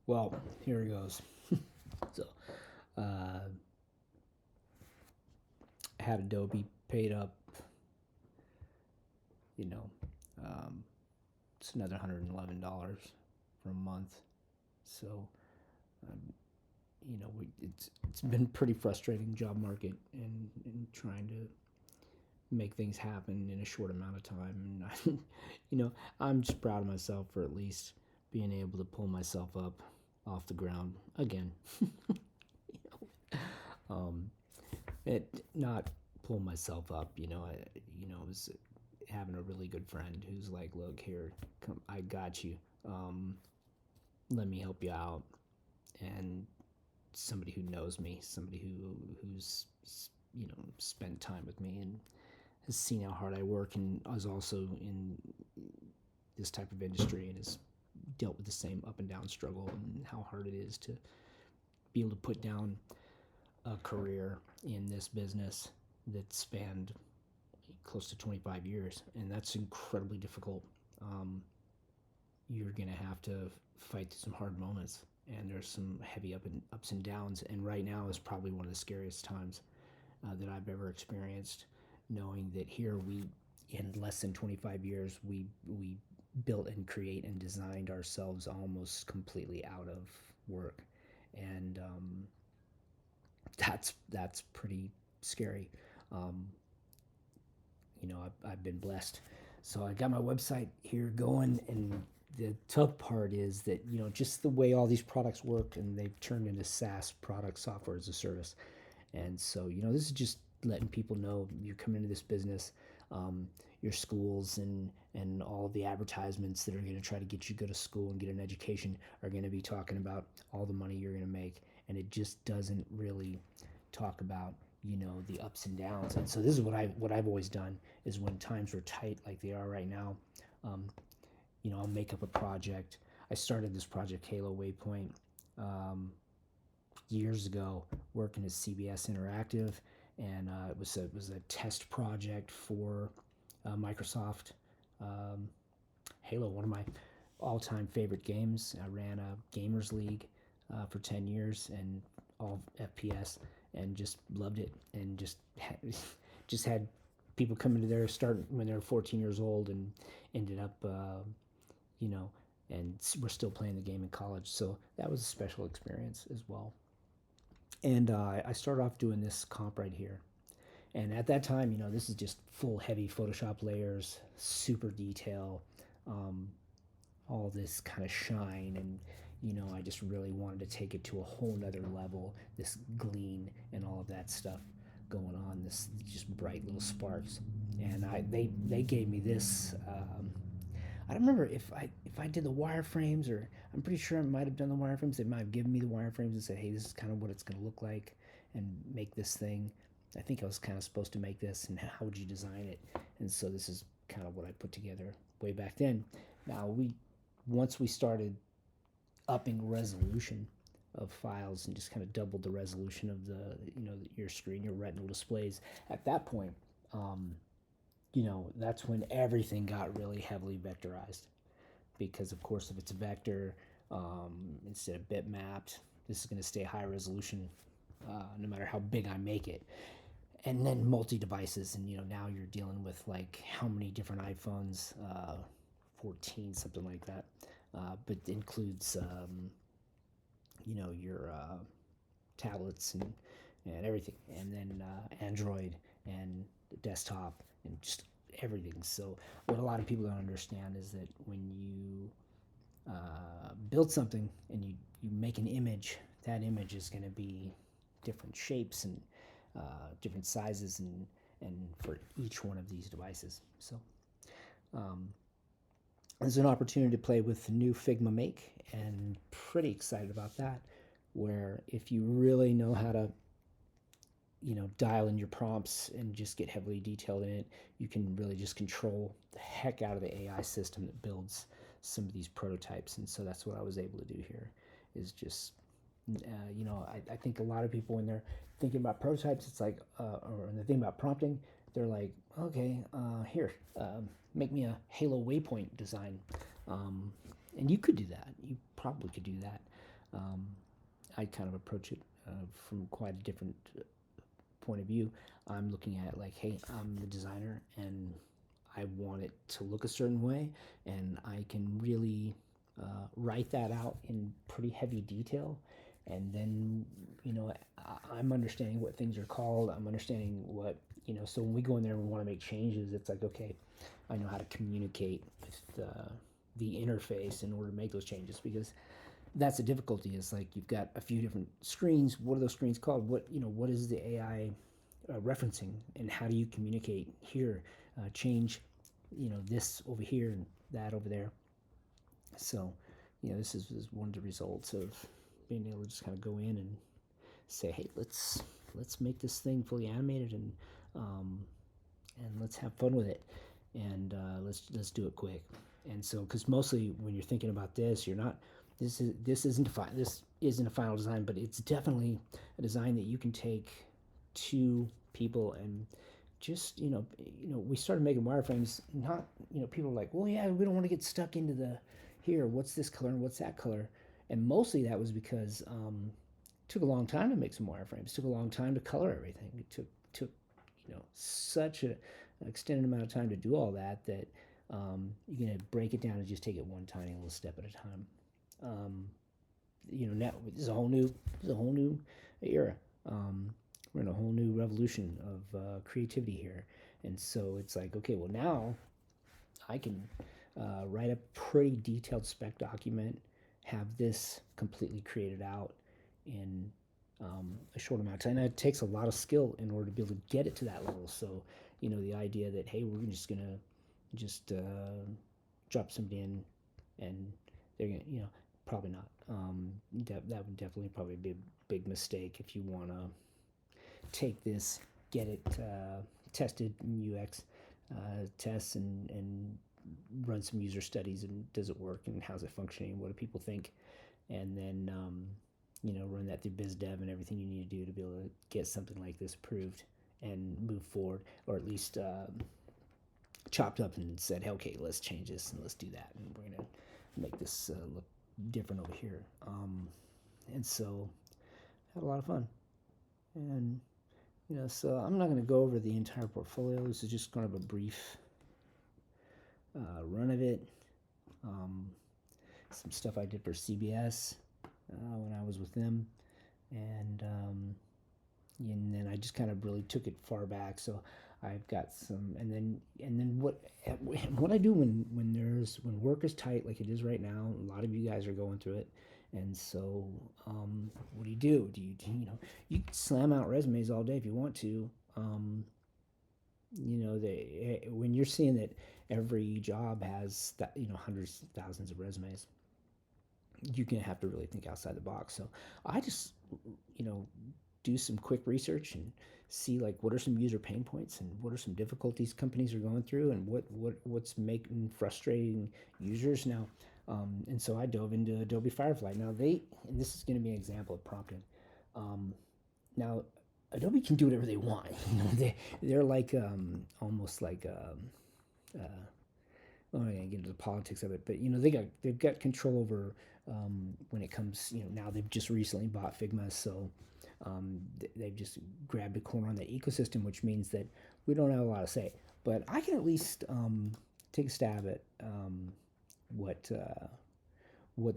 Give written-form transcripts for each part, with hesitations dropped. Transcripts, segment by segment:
Well, here it goes. So, uh, had Adobe paid up, you know, um, it's another $111 for a month. So, um, it's been pretty frustrating job market and trying to make things happen in a short amount of time. And I'm just proud of myself for at least being able to pull myself up off the ground again. um, it not pull myself up. I was having a really good friend who's like, "Look here, come, I got you. Let me help you out." And somebody who knows me, somebody who's spent time with me and has seen how hard I work and is also in this type of industry and has dealt with the same up and down struggle and how hard it is to be able to put down a career in this business that spanned close to 25 years, and that's incredibly difficult. Um, you're gonna have to fight through some hard moments, and there's some heavy ups and downs. And right now is probably one of the scariest times that I've ever experienced, knowing that here we, in less than 25 years, we built and create and designed ourselves almost completely out of work, and that's pretty scary. Um, I've been blessed. So I got my website here going, and the tough part is that just the way all these products work, and they've turned into SaaS product, software as a service. And so this is just letting people know you're coming into this business. Your schools and all of the advertisements that are going to try to get you to go to school and get an education are going to be talking about all the money you're going to make, and it just doesn't really talk about the ups and downs. And so this is what I've always done is when times were tight like they are right now. um, I'll make up a project. I started this project Halo Waypoint um, years ago working at CBS Interactive, and it was a test project for Microsoft. um, Halo, one of my all-time favorite games. I ran a gamers league for 10 years and all FPS, and just loved it, and just had people come into there start when they were 14 years old and ended up you know and we're still playing the game in college. So that was a special experience as well. And I started off doing this comp right here. And at that time, this is just full heavy Photoshop layers, super detail, um, all this kind of shine. And I just really wanted to take it to a whole nother level, this gleam and all of that stuff going on, this just bright little sparks. And they gave me this. I don't remember if I did the wireframes, or I'm pretty sure I might have done the wireframes. They might have given me the wireframes and said, "Hey, this is kind of what it's going to look like, and make this thing." I think I was kind of supposed to make this, and how would you design it? And so this is kind of what I put together way back then. Now once we started upping resolution of files and just kind of doubled the resolution of your screen, your retinal displays. At that point, um, that's when everything got really heavily vectorized, because of course if it's a vector, instead of bitmapped, this is going to stay high resolution no matter how big I make it. And then multi-devices, and now you're dealing with like how many different iPhones, 14, something like that, but it includes your tablets and everything, and then Android and desktop and just everything. So what a lot of people don't understand is that when you build something and you make an image, that image is going to be different shapes and different sizes, and for each one of these devices. So um, there's an opportunity to play with the new Figma Make, and pretty excited about that. Where if you really know how to dial in your prompts and just get heavily detailed in it, you can really just control the heck out of the AI system that builds some of these prototypes. And so that's what I was able to do here, is just I think a lot of people, when they're thinking about prototypes, it's like or they're thinking about prompting, they're like, okay, here, make me a Halo Waypoint design. And you could do that. You probably could do that. I kind of approach it from quite a different point of view. I'm looking at like, hey, I'm the designer and I want it to look a certain way, and I can really write that out in pretty heavy detail. And then, I'm understanding what things are called. I'm understanding what, so when we go in there and we want to make changes, it's like, okay, I know how to communicate with the interface in order to make those changes, because that's the difficulty. Is like you've got a few different screens. What are those screens called? What is the AI referencing, and how do you communicate here? Change, this over here and that over there. So, this is one of the results of being able to just kind of go in and say, hey, let's make this thing fully animated, and let's have fun with it, and let's do it quick. And so, because mostly when you're thinking about this, you're not this isn't a final design, but it's definitely a design that you can take to people and just we started making wireframes. Not people are like, well, yeah, we don't want to get stuck into the here. What's this color and what's that color? And mostly that was because it took a long time to make some wireframes. It took a long time to color everything. It took such an extended amount of time to do all that you're gonna break it down and just take it one tiny little step at a time. Now this is a whole new era. We're in a whole new revolution of creativity here, and so it's like, okay, well, now I can write a pretty detailed spec document, have this completely created out in a short amount of time. And it takes a lot of skill in order to be able to get it to that level. So the idea that, hey, we're just gonna drop somebody in and they're gonna probably not. That would definitely probably be a big mistake if you want to take this, get it tested in UX tests, and run some user studies, and does it work, and how's it functioning, what do people think, and then run that through biz dev and everything you need to do to be able to get something like this approved and move forward, or at least chopped up and said, hey, okay, let's change this and let's do that, and we're gonna make this look different over here. And so I had a lot of fun. And so I'm not going to go over the entire portfolio. This is just kind of a brief run of it. Some stuff I did for CBS when I was with them, and then I just kind of really took it far back. So I've got some, and then what I do when work is tight like it is right now. A lot of you guys are going through it, and so what do? You can slam out resumes all day if you want to. When you're seeing that every job has hundreds of thousands of resumes, you're gonna have to really think outside the box. So I just do some quick research and see like what are some user pain points and what are some difficulties companies are going through, and what's making frustrating users now. And so I dove into Adobe Firefly. Now and this is going to be an example of prompting. Now Adobe can do whatever they want. They're like almost like I'm not gonna get into the politics of it, but they've got control over when it comes. Now they've just recently bought Figma, so they've just grabbed a corner on that ecosystem, which means that we don't have a lot to say. But I can at least take a stab at what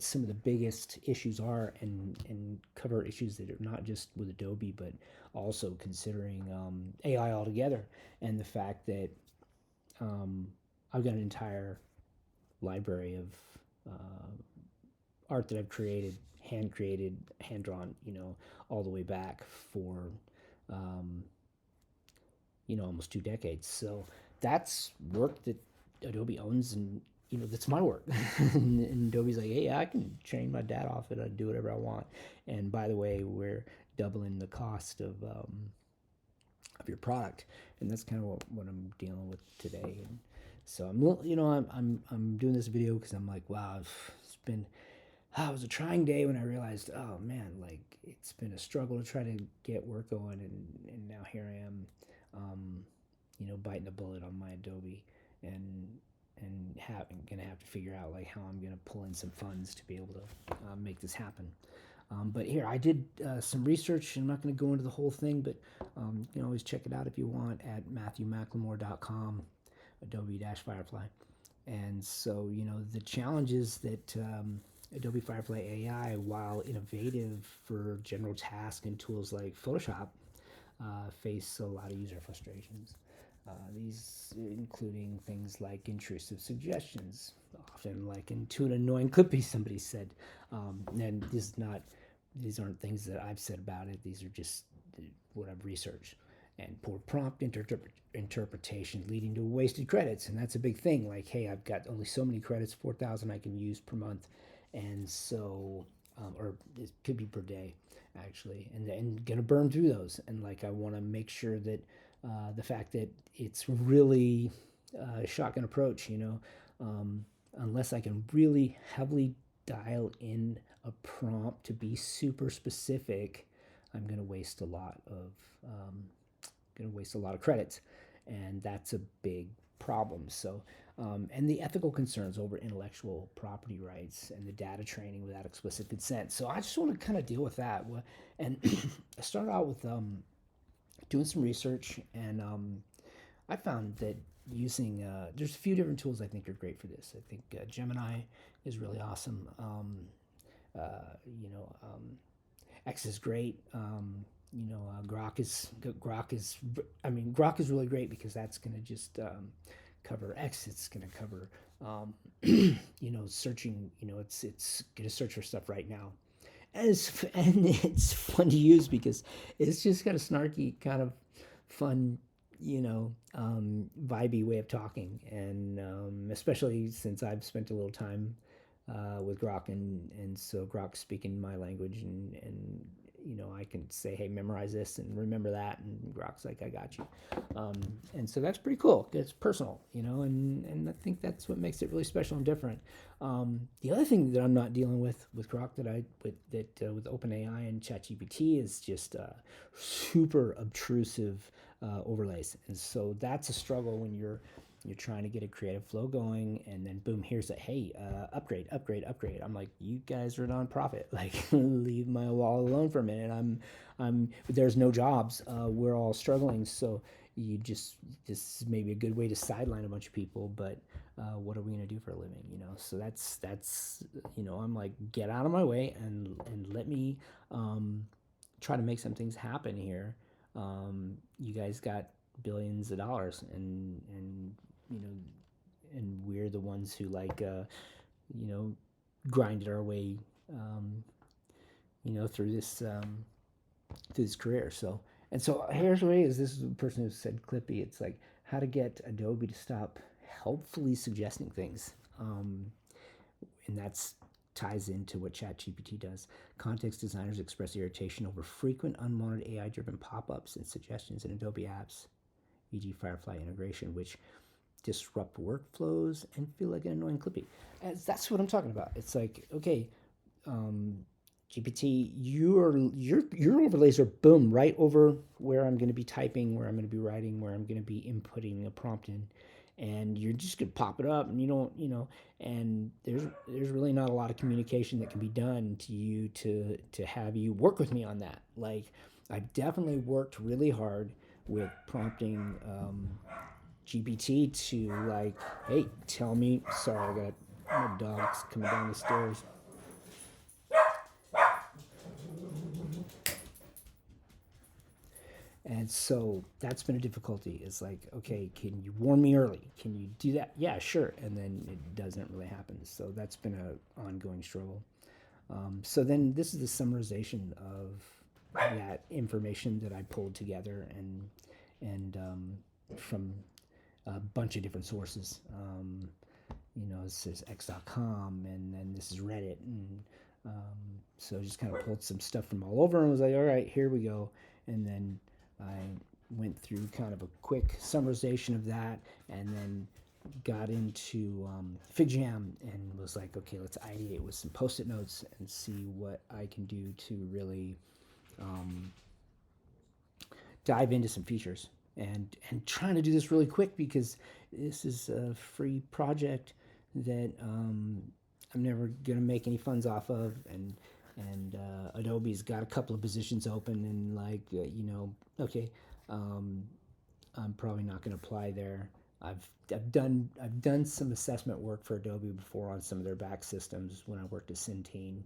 some of the biggest issues are, and cover issues that are not just with Adobe, but also considering AI altogether, and the fact that I've got an entire library of art that I've created, hand drawn, all the way back for almost 2 decades. So that's work that Adobe owns, and that's my work. And Adobe's like, hey, I can train my dad off it. I do whatever I want. And by the way, we're doubling the cost of your product, and that's kind of what I'm dealing with today. And so I'm doing this video because I'm like, wow, it was a trying day when I realized, oh man, like it's been a struggle to try to get work going, and now here I am, biting a bullet on my Adobe, and gonna have to figure out like how I'm gonna pull in some funds to be able to make this happen. But here, I did some research. I'm not going to go into the whole thing, but you can always check it out if you want at MatthewMcLemore.com, Adobe-Firefly. And so, the challenges that Adobe Firefly AI, while innovative for general tasks and tools like Photoshop, face a lot of user frustrations. These including things like intrusive suggestions, often likened to an annoying clippy, somebody said. And these aren't things that I've said about it. These are just what I've researched. And poor prompt interpretation leading to wasted credits. And that's a big thing. Like, hey, I've got only so many credits, 4,000 I can use per month. And so, or it could be per day, actually. And going to burn through those. And like, I want to make sure that the fact that it's really a shotgun approach, unless I can really heavily dial in a prompt to be super specific, I'm going to waste a lot of credits, and that's a big problem. So, and the ethical concerns over intellectual property rights and the data training without explicit consent. So I just want to kind of deal with that. And I started out with doing some research, and I found that using there's a few different tools I think are great for this. I think Gemini is really awesome. X is great. Grok is really great because that's going to just cover X. It's going to cover searching. It's going to search for stuff right now. And it's fun to use because it's just got a snarky kind of fun, vibey way of talking. And especially since I've spent a little time with Grok, and so Grok's speaking my language, and I can say, hey, memorize this and remember that, and Grok's like, I got you. And so that's pretty cool. It's personal, and I think that's what makes it really special and different. The other thing that I'm not dealing with Grok with OpenAI and ChatGPT is just super obtrusive overlays, and so that's a struggle when you're trying to get a creative flow going, and then boom, here's a hey, upgrade. I'm like, you guys are a nonprofit, like leave my wall alone for a minute. There's no jobs. We're all struggling, so this is maybe a good way to sideline a bunch of people, but what are we gonna do for a living? So that's I'm like, get out of my way and let me try to make some things happen here. You guys got billions of dollars, and and we're the ones who grinded our way, through this career. So here's the way is this is the person who said Clippy. It's like how to get Adobe to stop helpfully suggesting things, and that's ties into what ChatGPT does. Context designers express irritation over frequent unwanted AI-driven pop-ups and suggestions in Adobe apps, e.g. Firefly integration, which disrupt workflows and feel like an annoying clippy. And that's what I'm talking about. It's like, okay, GPT, your overlays are boom right over where I'm going to be typing, where I'm going to be writing, where I'm going to be inputting a prompt in, and you're just going to pop it up, and you don't, and there's really not a lot of communication that can be done to you to have you work with me on that. Like, I've definitely worked really hard with prompting GPT to like, hey, tell me. Sorry, I got my dogs coming down the stairs. And so that's been a difficulty. It's like, okay, can you warn me early? Can you do that? Yeah, sure. And then it doesn't really happen. So that's been an ongoing struggle. So then this is the summarization of that information that I pulled together and from a bunch of different sources. This is x.com, and then this is Reddit, and so I just kind of pulled some stuff from all over and was like, all right, here we go. And then I went through kind of a quick summarization of that, and then got into FigJam and was like, okay, let's ideate with some post-it notes and see what I can do to really dive into some features. And trying to do this really quick because this is a free project that I'm never gonna make any funds off of, and Adobe's got a couple of positions open, and like you know, okay, um, I'm probably not going to apply there. I've done some assessment work for Adobe before on some of their back systems when I worked at Centene,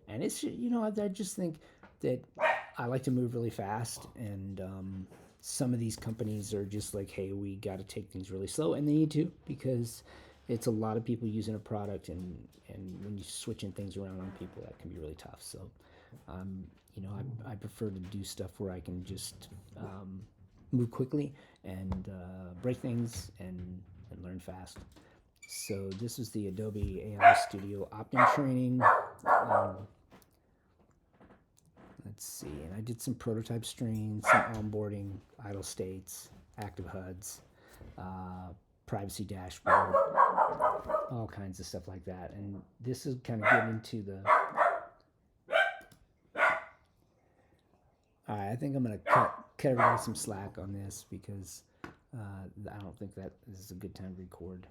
and it's, you know, I just think that I like to move really fast, and some of these companies are just like, hey, we got to take things really slow, and they need to, because it's a lot of people using a product, and when you're switching things around on people, that can be really tough. So, you know, I prefer to do stuff where I can just move quickly and break things and learn fast. So this is the Adobe AI Studio opt-in training. Let's see, and I did some prototype strings, some onboarding, idle states, active HUDs, privacy dashboard, all kinds of stuff like that. And this is kind of getting into the... All right, I think I'm going to cut everybody some slack on this, because I don't think that this is a good time to record.